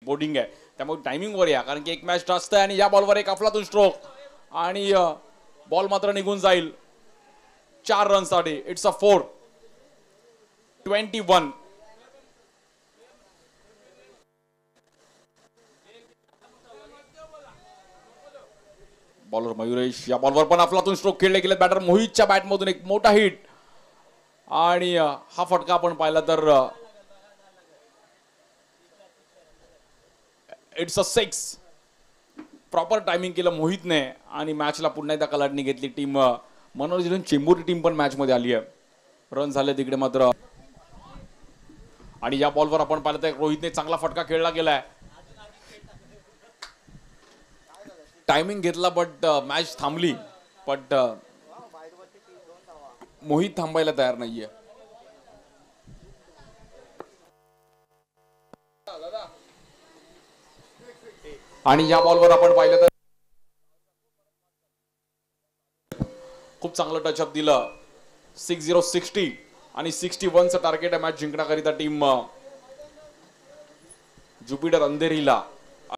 Boarding आहे, त्यामुळे टायमिंगवर या, कारण की एक मॅच जास्त आहे आणि या बॉलवर एक अफलातून स्ट्रोक आणि बॉल मात्र निघून जाईल 4 रनसाठी. It's a 4-21. बॉलर मयुरेश, या बॉलवर पण अफलातून स्ट्रोक खेळले गेले. बॅटर मोहितच्या बॅटमधून एक मोठा हिट आणि हा फटका आपण पाहिला तर इट्स अ 6. प्रॉपर टायमिंग केलं मोहितने आणि मॅचला पुन्हा एकदा कलाटणी घेतली. टीम मनोरंजन चेंबूर टीम पण मॅच मध्ये आली आहे. रन झाले तिकडे मात्र. आणि या बॉलवर आपण पाहिलं तर रोहितने चांगला फटका खेळला गेलाय. टायमिंग घेतला बट मॅच थांबली. बट मोहित थांबायला तयार नाहीये. आणि या बॉलवर आपण पाहिलं तर खूप चांगलं टचअप दिलं. 60 आणि 61चं टार्गेट आहे मॅच जिंकण्याकरिता टीम ज्युपिटर अंधेरीला.